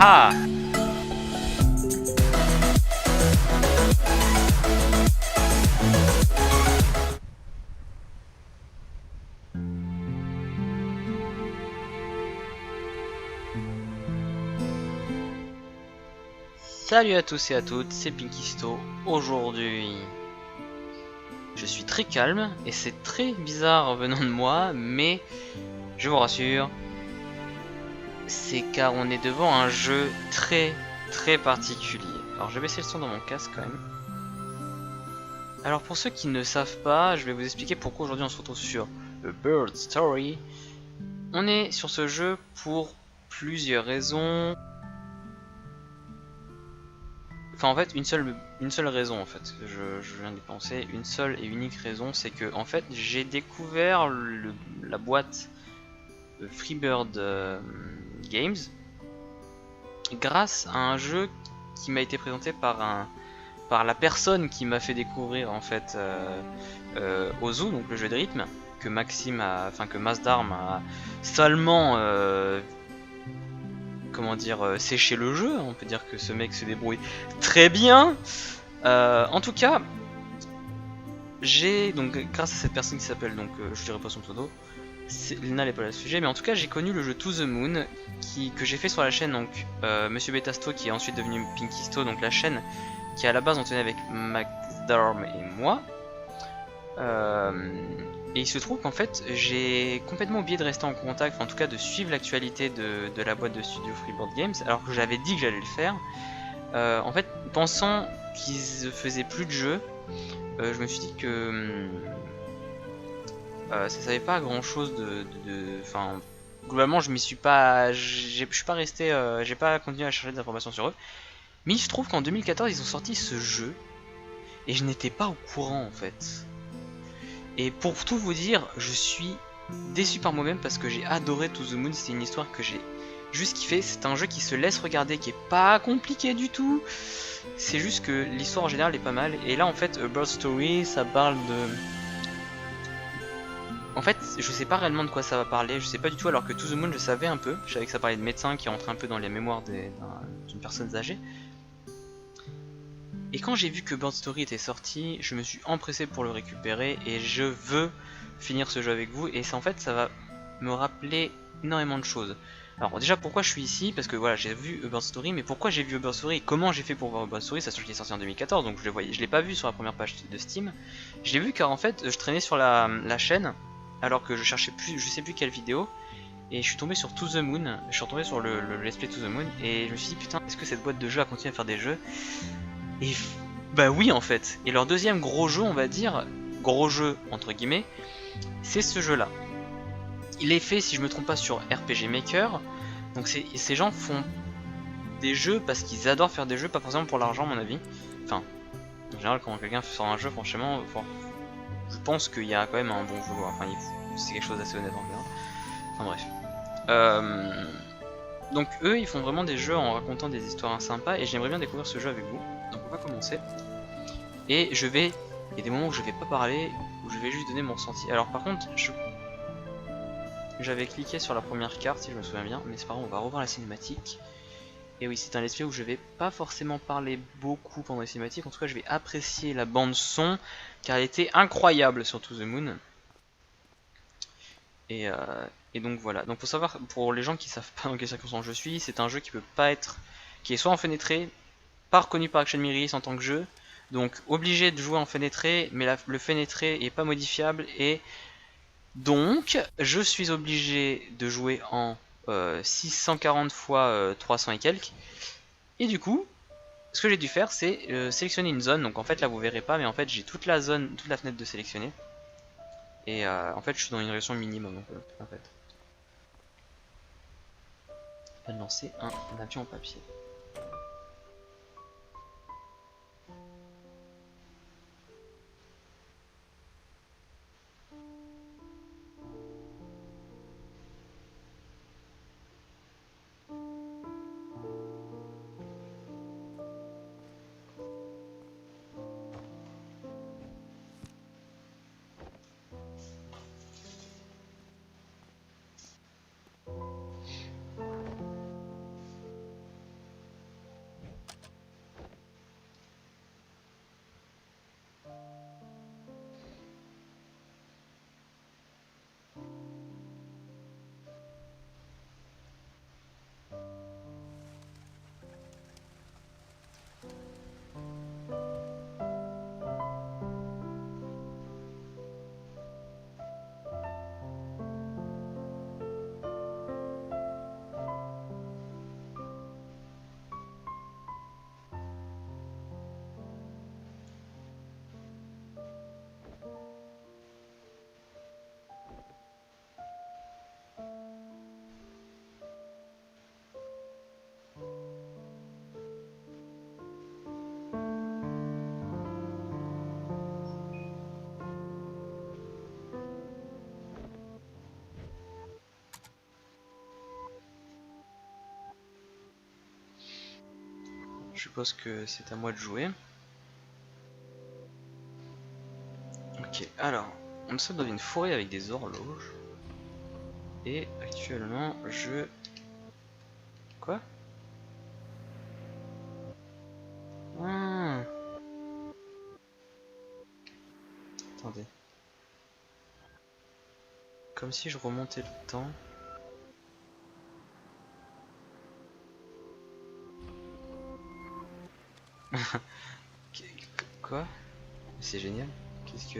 Haha. Salut à tous et à toutes, c'est Pinkisto. Aujourd'hui, je suis très calme et c'est très bizarre venant de moi, mais je vous rassure, c'est car on est devant un jeu très particulier. Alors je vais baisser le son dans mon casque quand même. Alors pour ceux qui ne savent pas, je vais vous expliquer pourquoi aujourd'hui on se retrouve sur A Bird Story. On est sur ce jeu pour plusieurs raisons. Enfin en fait une seule raison en fait, je viens d'y penser, une seule et unique raison, c'est que en fait j'ai découvert la boîte Freebird Games grâce à un jeu qui m'a été présenté par la personne qui m'a fait découvrir en fait Ozu, donc le jeu de rythme, que que Masdarm a salement comment dire, séché le jeu. On peut dire que ce mec se débrouille très bien. En tout cas, j'ai donc grâce à cette personne qui s'appelle je dirais pas son pseudo, Lina n'est pas là le sujet, mais en tout cas j'ai connu le jeu To The Moon que j'ai fait sur la chaîne donc Monsieur Betasto qui est ensuite devenu Pinkisto, donc la chaîne qui à la base on tenait avec Maxdarm et moi. Et il se trouve qu'en fait j'ai complètement oublié de rester en contact, enfin, en tout cas de suivre l'actualité de la boîte de studio Freeboard Games, alors que j'avais dit que j'allais le faire. En fait, pensant qu'ils ne faisaient plus de jeux, je me suis dit que ça savait pas grand chose enfin, globalement, je m'y suis pas. Je suis pas resté. J'ai pas continué à chercher des informations sur eux. Mais il se trouve qu'en 2014, ils ont sorti ce jeu. Et je n'étais pas au courant en fait. Et pour tout vous dire, je suis déçu par moi-même parce que j'ai adoré To The Moon. C'est une histoire que j'ai juste kiffé. C'est un jeu qui se laisse regarder, qui est pas compliqué du tout. C'est juste que l'histoire en général est pas mal. Et là, en fait, A Bird Story, ça parle de. En fait, je sais pas réellement de quoi ça va parler, je sais pas du tout, alors que To The Moon je savais un peu, je savais que ça parlait de médecins qui rentraient un peu dans les mémoires d'une personne âgée. Et quand j'ai vu que Bird Story était sorti, je me suis empressé pour le récupérer et je veux finir ce jeu avec vous. Et ça, en fait, ça va me rappeler énormément de choses. Alors déjà, pourquoi je suis ici? Parce que voilà, j'ai vu A Bird Story, mais pourquoi j'ai vu A Bird Story et comment j'ai fait pour voir A Bird Story? Sachant qu'il est sorti en 2014, donc je l'ai pas vu sur la première page de Steam. Je l'ai vu car en fait, je traînais sur la chaîne alors que je cherchais plus, je sais plus quelle vidéo, et je suis tombé sur To The Moon, je suis retombé sur le let's play To The Moon, et je me suis dit putain, est-ce que cette boîte de jeu a continué à faire des jeux? Et bah oui en fait. Et leur deuxième gros jeu, on va dire, gros jeu entre guillemets, c'est ce jeu là. Il est fait, si je me trompe pas, sur RPG Maker, donc ces gens font des jeux parce qu'ils adorent faire des jeux, pas forcément pour l'argent à mon avis. Enfin, en général quand quelqu'un sort un jeu, franchement, je pense qu'il y a quand même un bon vouloir, enfin c'est quelque chose d'assez honnête en général. Enfin bref. Donc eux ils font vraiment des jeux en racontant des histoires sympas et j'aimerais bien découvrir ce jeu avec vous. Donc on va commencer. Et il y a des moments où je vais pas parler, où je vais juste donner mon ressenti. Alors par contre, j'avais cliqué sur la première carte si je me souviens bien, mais c'est pas grave, on va revoir la cinématique. Et oui, c'est un let's play où je vais pas forcément parler beaucoup pendant les cinématiques, en tout cas je vais apprécier la bande son, car elle était incroyable sur To The Moon. Et, euh, et donc voilà. Donc faut savoir, pour les gens qui savent pas dans quelles circonstances je suis, c'est un jeu qui peut pas être, qui est soit en fenêtré, pas reconnu par Action Miris en tant que jeu, donc obligé de jouer en fenêtré, mais le fenêtré est pas modifiable et donc je suis obligé de jouer en 640 x 300 et quelques. Et du coup, ce que j'ai dû faire, c'est sélectionner une zone. Donc en fait là vous verrez pas, mais en fait j'ai toute la zone, toute la fenêtre de sélectionner. Et en fait je suis dans une résolution minimum en fait. On va lancer un avion en papier. je suppose que c'est à moi de jouer. Ok, alors, on sommes dans une forêt avec des horloges. Et actuellement, je... Quoi? Ah, attendez. Comme si je remontais le temps. Quoi? C'est génial. Qu'est-ce que...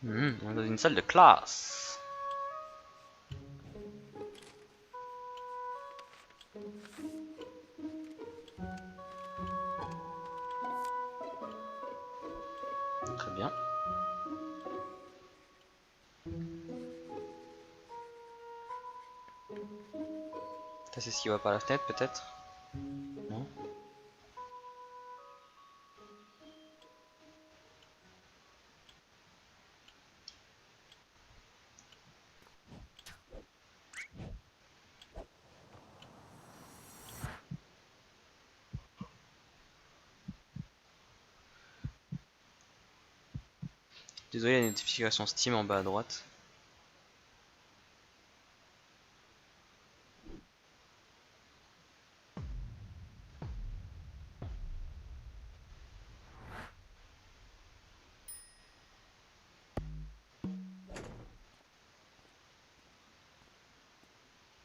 on est dans une salle de classe. Très bien. Ça c'est ce qui va par la fenêtre peut-être? Non? Désolé, la notification Steam en bas à droite.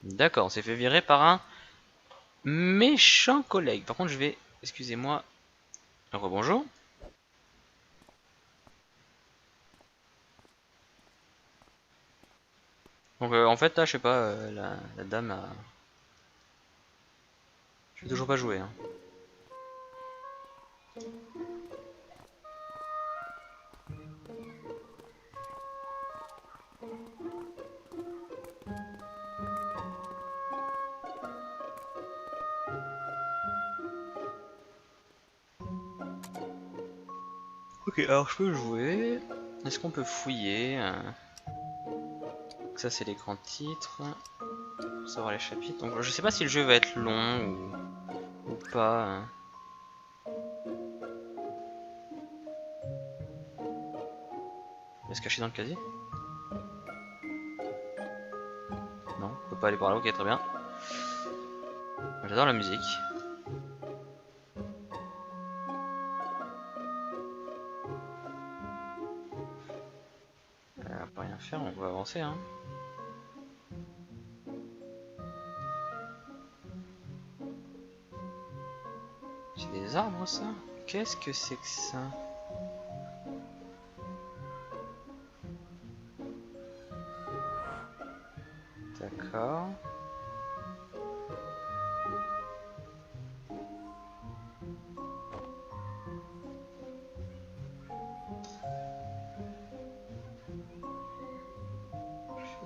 D'accord, on s'est fait virer par un méchant collègue. Par contre, je vais... Excusez-moi. Rebonjour. Donc en fait, là, je sais pas, la dame a... Je vais toujours pas jouer. Hein. Ok, alors je peux jouer. Est-ce qu'on peut fouiller Ça, c'est l'écran titre. Pour savoir les chapitres. Donc je sais pas si le jeu va être long ou pas. Il va se cacher dans le casier? Non, on peut pas aller par là, ok très bien. J'adore la musique. On peut rien faire, on va avancer hein. C'est des arbres ça? Qu'est-ce que c'est que ça? D'accord.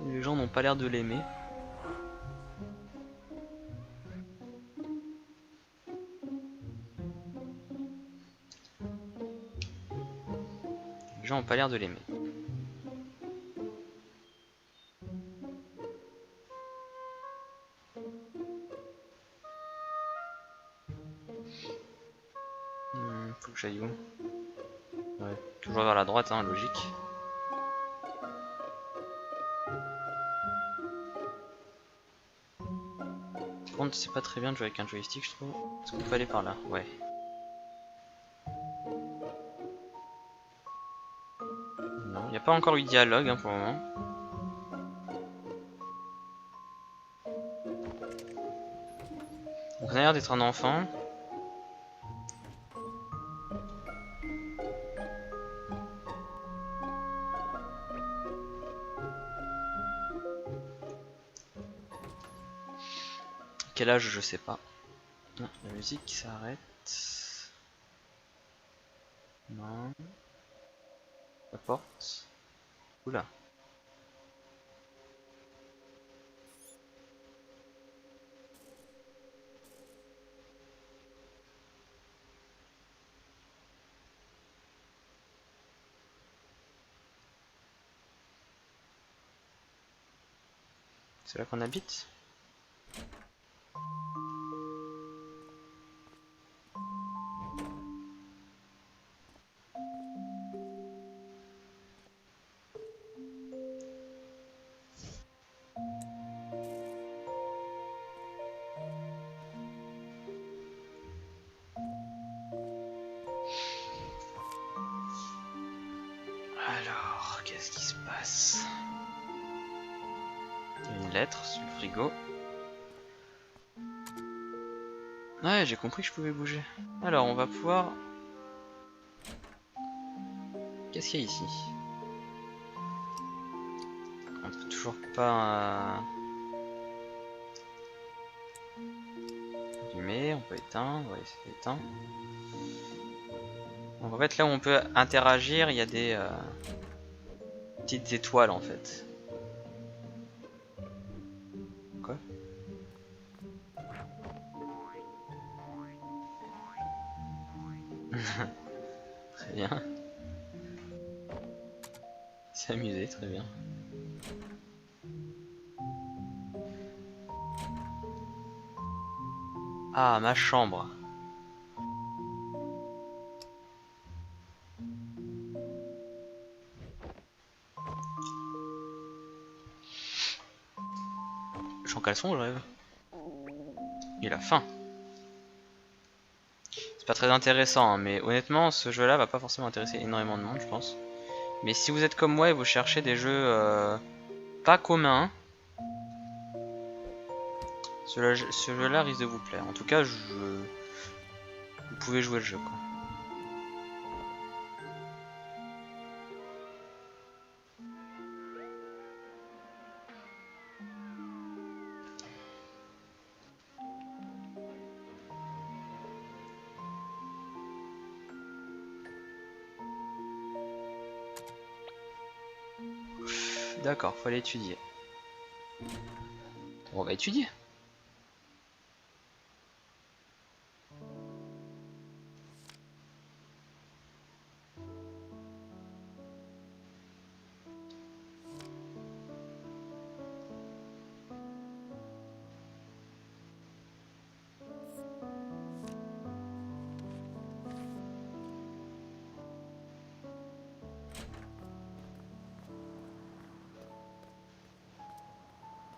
Les gens n'ont pas l'air de l'aimer. Les gens n'ont pas l'air de l'aimer. Faut que j'aille où? Ouais, toujours vers la droite, hein, logique. Par contre, c'est pas très bien de jouer avec un joystick, je trouve. Est-ce qu'on peut aller par là? Ouais. Non, il n'y a pas encore eu de dialogue hein, pour le moment. Donc on a l'air d'être un enfant. Quel âge, je sais pas. Non, la musique qui s'arrête. Non. La porte. Oula. C'est là qu'on habite? Alors, qu'est-ce qui se passe? Il y a une lettre sur le frigo. Ouais, j'ai compris que je pouvais bouger. Alors, on va pouvoir... Qu'est-ce qu'il y a ici? On peut toujours pas... allumer, on peut éteindre, on va essayer d'éteindre. Donc en fait, là où on peut interagir, il y a des petites étoiles en fait. Quoi? Très bien. C'est amusé, très bien. Ah, ma chambre. Je suis en caleçon, je rêve. Il a faim. C'est pas très intéressant, hein, mais honnêtement, ce jeu-là va pas forcément intéresser énormément de monde, je pense. Mais si vous êtes comme moi et vous cherchez des jeux pas communs, ce jeu-là risque de vous plaire. En tout cas, vous pouvez jouer le jeu, quoi. D'accord, faut aller étudier. On va étudier.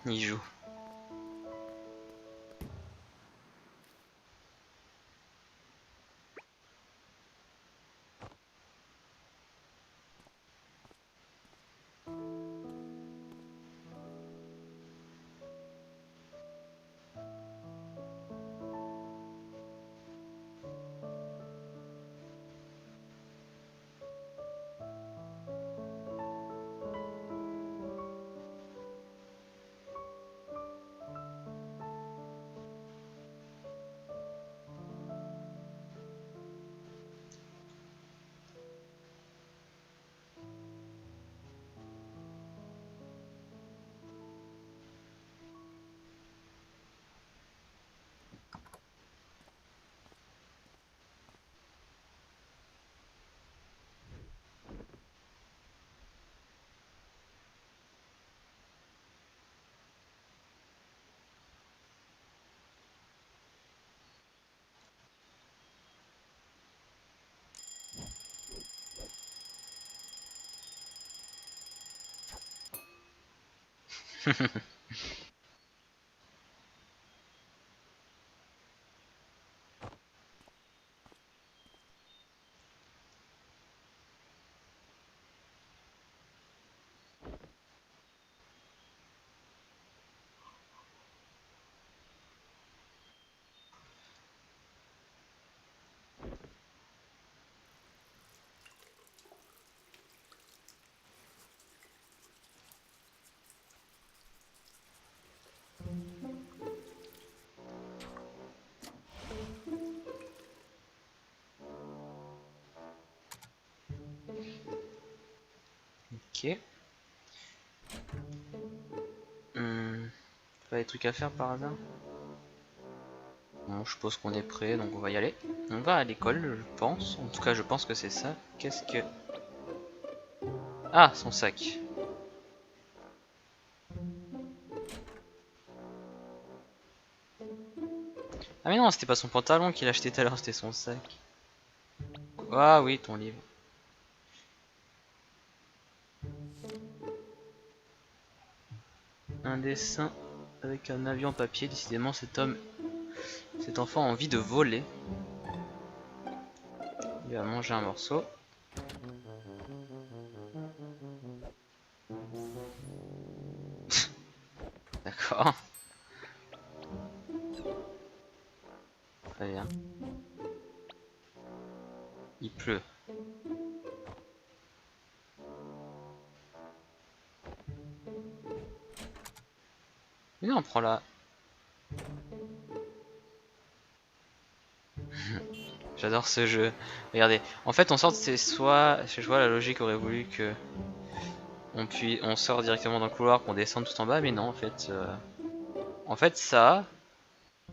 Il joue. Ok. Pas des trucs à faire par hasard? Bon, je suppose qu'on est prêt, donc on va y aller. On va à l'école, je pense. En tout cas, je pense que c'est ça. Qu'est-ce que... Ah, son sac. Ah mais non, c'était pas son pantalon qu'il a acheté tout à l'heure, c'était son sac. Ah oui, ton livre. Un dessin avec un avion en papier. Décidément, cet enfant a envie de voler. Il va manger un morceau. D'accord. Très bien. Il pleut. Mais non, prends la... J'adore ce jeu. Regardez. En fait, on sort de ces soit... Je vois la logique aurait voulu que... On sort directement dans le couloir, qu'on descende tout en bas, mais non, en fait... En fait, ça...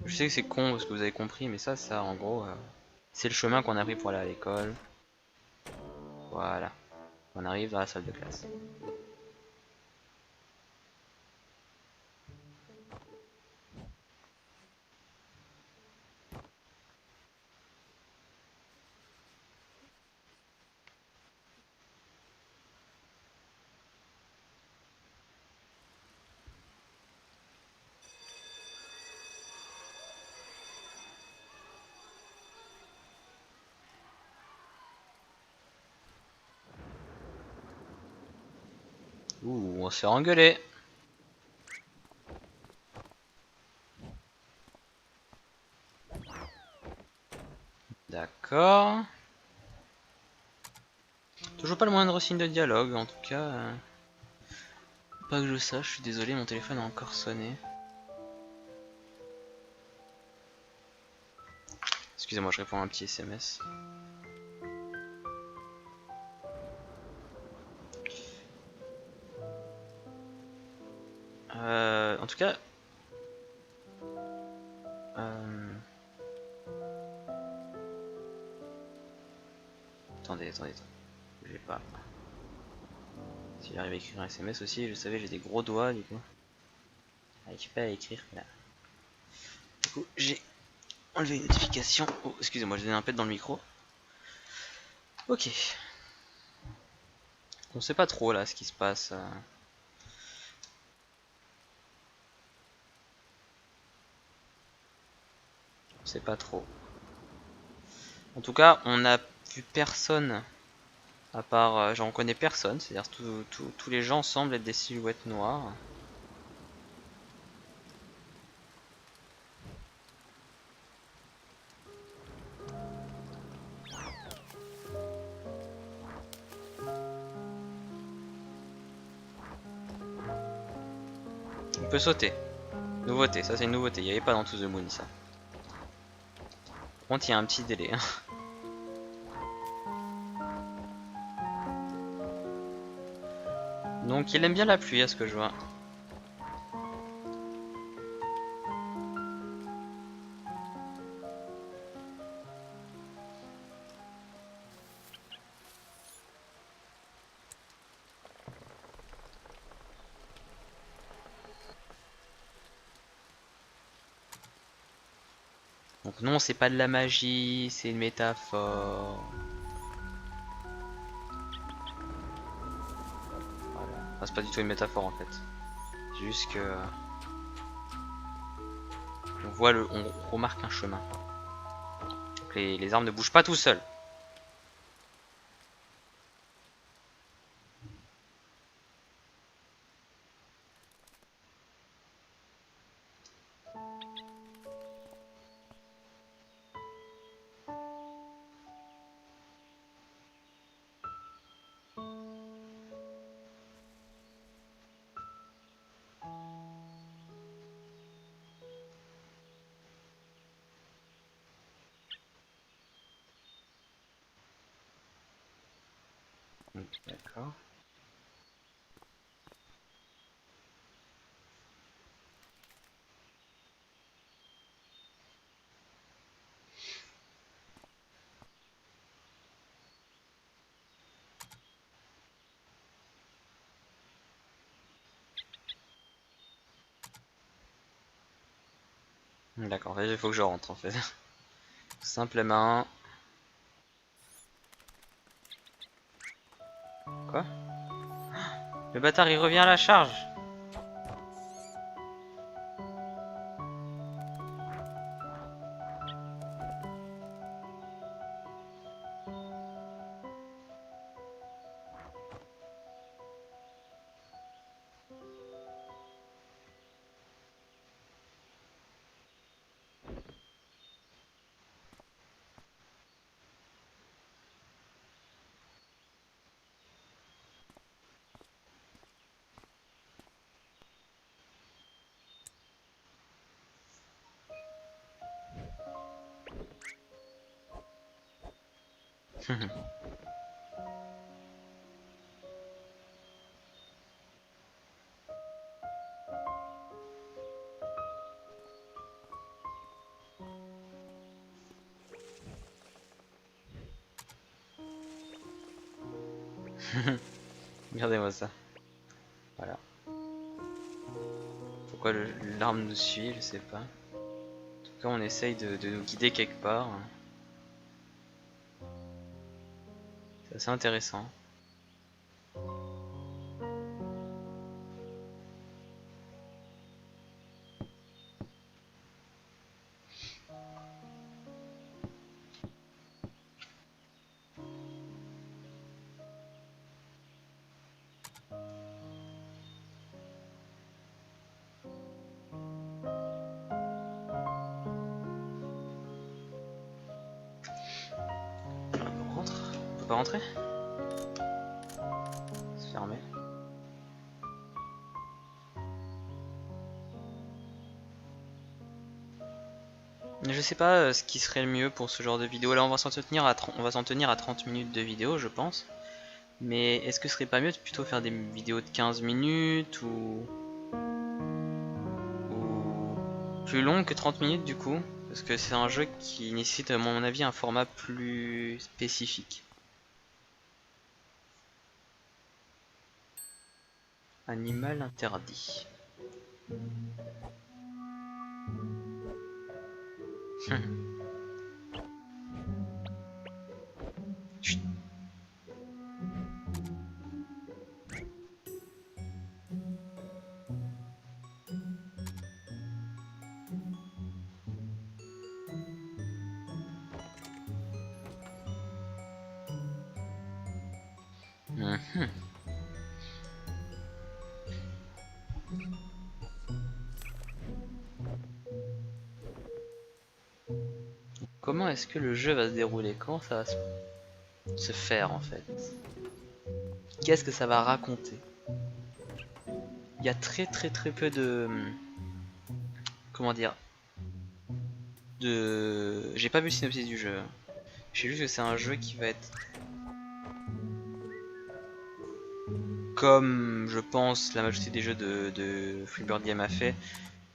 Je sais que c'est con parce que vous avez compris, mais ça, en gros... C'est le chemin qu'on a pris pour aller à l'école. Voilà. On arrive dans la salle de classe. Ouh, on s'est engueulé. D'accord. Toujours pas le moindre signe de dialogue, en tout cas. Pas que je sache, je suis désolé, mon téléphone a encore sonné. Excusez-moi, je réponds à un petit SMS. En tout cas... Attendez. Je vais pas... Si j'arrive à écrire un SMS aussi, je savais, j'ai des gros doigts du coup. J'arrive pas à écrire là. Du coup, j'ai enlevé une notification. Oh, excusez-moi, j'ai donné un pet dans le micro. Ok. On sait pas trop là ce qui se passe. On sait pas trop. En tout cas, on a vu personne. À part, j'en connais personne. C'est-à-dire tous les gens semblent être des silhouettes noires. On peut sauter. Nouveauté, ça c'est une nouveauté. Il n'y avait pas dans To The Moon ça. Par contre, il y a un petit délai. Donc, il aime bien la pluie, à ce que je vois. Donc, non, c'est pas de la magie, c'est une métaphore. Voilà. Enfin, c'est pas du tout une métaphore en fait. C'est juste que on remarque un chemin. Donc les arbres ne bougent pas tout seuls. D'accord. D'accord, il faut que je rentre en fait. Simplement. Quoi? Le bâtard il revient à la charge. Regardez-moi ça. Voilà. Pourquoi l'arme nous suit, je sais pas. En tout cas, on essaye de nous guider quelque part. C'est assez intéressant. On rentre? On peut pas rentrer? C'est fermé. Je sais pas ce qui serait le mieux pour ce genre de vidéo. Là, on va s'en tenir à 30 minutes de vidéo, je pense. Mais est-ce que ce serait pas mieux de plutôt faire des vidéos de 15 minutes ou plus longues que 30 minutes du coup? Parce que c'est un jeu qui nécessite à mon avis un format plus spécifique. Animal interdit. Chut. Mhm. Comment est-ce que le jeu va se dérouler? Comment ça va se faire en fait? Qu'est-ce que ça va raconter? Il y a très peu de... Comment dire? J'ai pas vu le synopsis du jeu. J'ai vu que c'est un jeu qui va être comme je pense la majorité des jeux de Freebird Game a fait.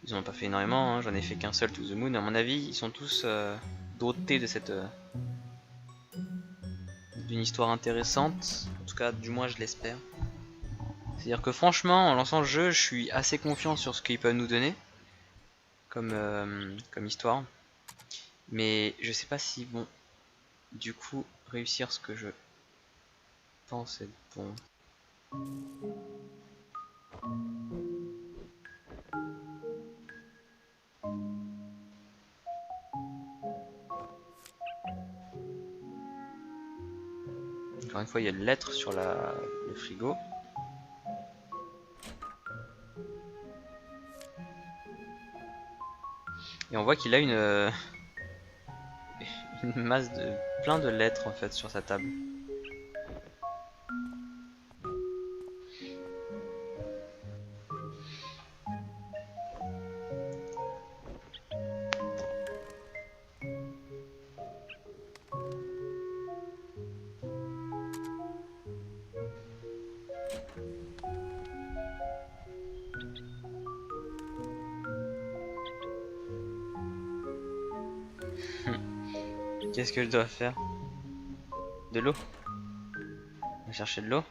Ils en ont pas fait énormément, hein. J'en ai fait qu'un seul, To The Moon. À mon avis, ils sont tous dotés de cette d'une histoire intéressante. En tout cas, du moins, je l'espère. C'est-à-dire que franchement, en lançant le jeu, je suis assez confiant sur ce qu'ils peuvent nous donner comme histoire. Mais je sais pas s'ils vont du coup réussir ce que je pense être bon. Encore une fois, il y a une lettre sur le frigo. Et on voit qu'il a une masse de plein de lettres en fait sur sa table. Qu'est-ce que je dois faire? De l'eau? On va chercher de l'eau.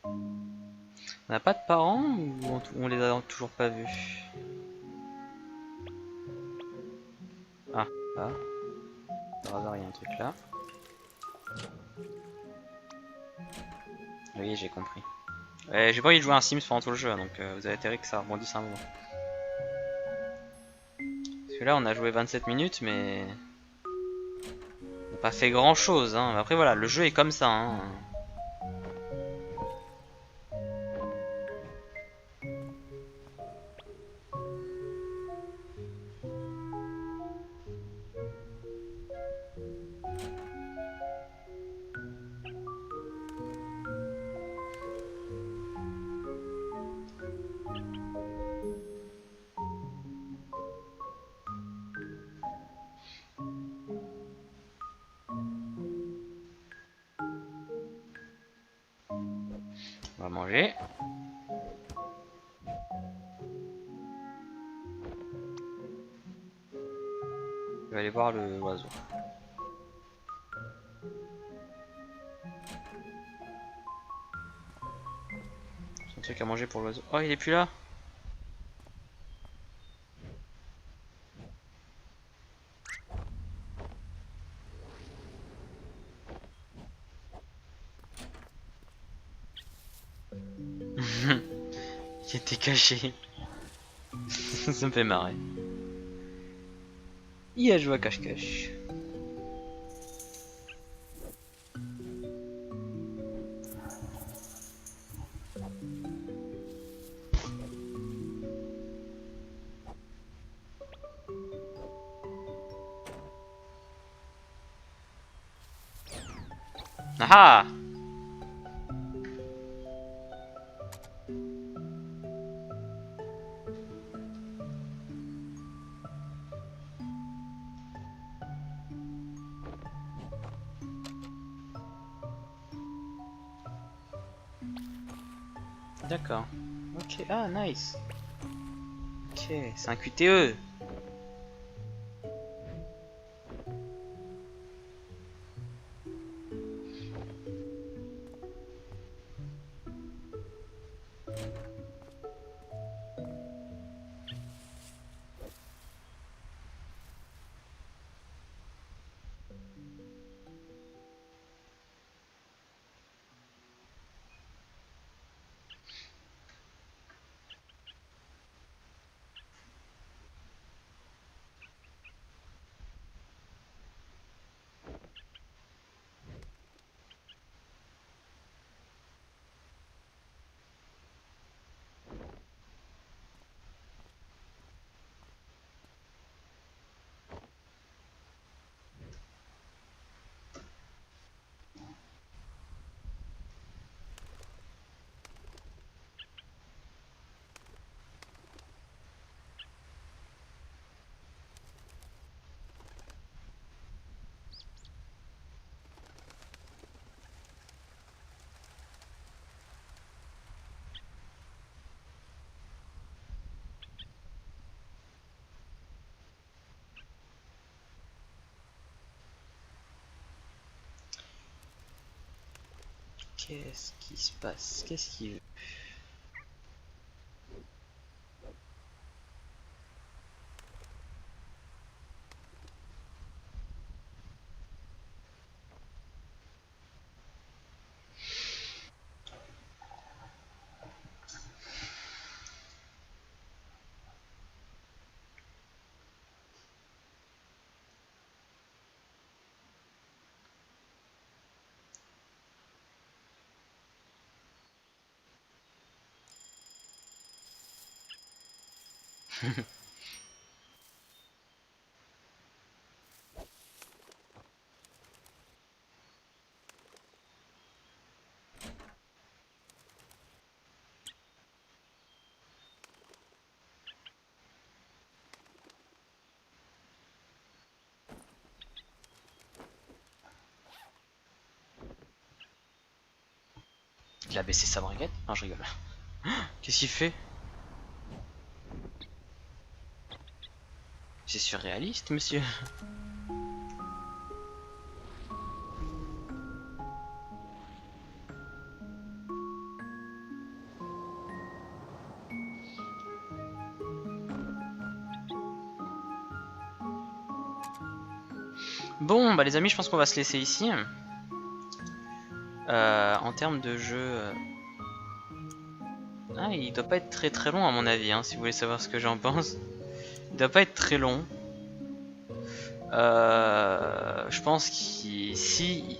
On n'a pas de parents ou on les a toujours pas vus? Ah, ah. Par hasard, il y a un truc là. Oui, j'ai compris. J'ai pas envie de jouer un Sims pendant tout le jeu, donc vous avez intérêt que ça rebondisse un moment. Parce que là, on a joué 27 minutes, mais on n'a pas fait grand chose. Hein. Après, voilà, le jeu est comme ça. Hein. On va manger. Je vais aller voir l'oiseau. C'est un truc à manger pour l'oiseau. Oh, il est plus là. Il était caché. Ça me fait marrer. Il a joué à cache-cache. Ah ah! D'accord. Ok, ah nice. Ok, c'est un QTE. Qu'est-ce qui se passe? Qu'est-ce qu'il veut? Il a baissé sa braguette? Non, je rigole. Qu'est-ce qu'il fait? C'est surréaliste, monsieur. Bon, bah les amis, je pense qu'on va se laisser ici. En termes de jeu... Ah, il doit pas être très long à mon avis, hein, si vous voulez savoir ce que j'en pense. Il doit pas être très long. Je pense qu'il... Si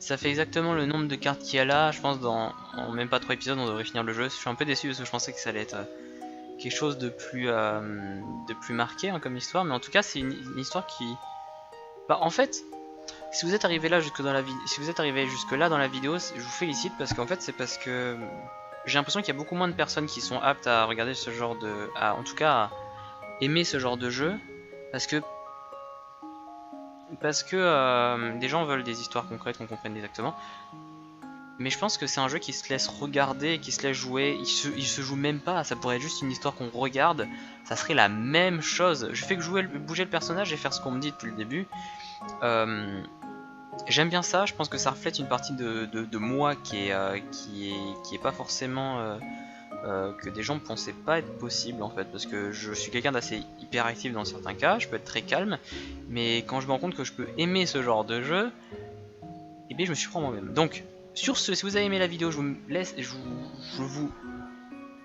ça fait exactement le nombre de cartes qu'il y a là, je pense en même pas 3 épisodes on devrait finir le jeu. Je suis un peu déçu parce que je pensais que ça allait être quelque chose de plus marqué hein, comme histoire. Mais en tout cas c'est une histoire qui... Bah en fait... Si vous êtes arrivé là jusque dans la si vous êtes arrivé jusque là dans la vidéo, je vous félicite parce qu'en fait c'est parce que j'ai l'impression qu'il y a beaucoup moins de personnes qui sont aptes à regarder ce genre de, en tout cas à aimer ce genre de jeu parce que des gens veulent des histoires concrètes qu'on comprenne exactement. Mais je pense que c'est un jeu qui se laisse regarder, qui se laisse jouer, il se joue même pas, ça pourrait être juste une histoire qu'on regarde, ça serait la même chose. Je fais que bouger le personnage et faire ce qu'on me dit depuis le début. J'aime bien ça, je pense que ça reflète une partie de moi qui est pas forcément que des gens ne pensaient pas être possible en fait, parce que je suis quelqu'un d'assez hyperactif dans certains cas, je peux être très calme, mais quand je me rends compte que je peux aimer ce genre de jeu, et bien je me surprends moi-même. Donc sur ce, si vous avez aimé la vidéo, je vous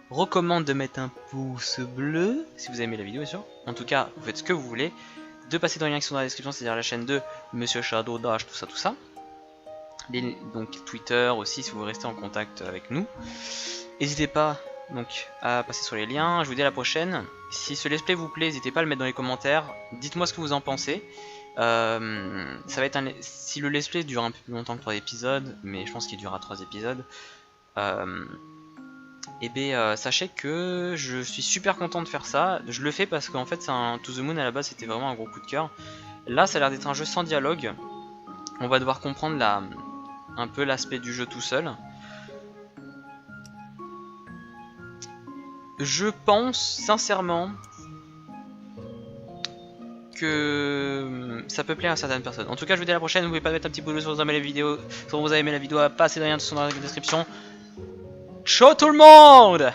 recommande de mettre un pouce bleu si vous avez aimé la vidéo bien sûr. En tout cas, vous faites ce que vous voulez. De passer dans les liens qui sont dans la description, c'est-à-dire la chaîne de Monsieur Shadow Dash, tout ça. Donc Twitter aussi si vous restez en contact avec nous. N'hésitez pas donc à passer sur les liens. Je vous dis à la prochaine. Si ce let's play vous plaît, n'hésitez pas à le mettre dans les commentaires. Dites-moi ce que vous en pensez. Ça va être si le let's play dure un peu plus longtemps que 3 épisodes, mais je pense qu'il durera 3 épisodes. Et bien sachez que je suis super content de faire ça. Je le fais parce qu'en fait c'est un To The Moon à la base, c'était vraiment un gros coup de cœur. Là ça a l'air d'être un jeu sans dialogue. On va devoir comprendre un peu l'aspect du jeu tout seul. Je pense sincèrement que ça peut plaire à certaines personnes. En tout cas je vous dis à la prochaine, n'oubliez pas de mettre un petit pouce bleu si vous avez aimé la vidéo, à passer derrière tout dans la description. Ciao tout le monde!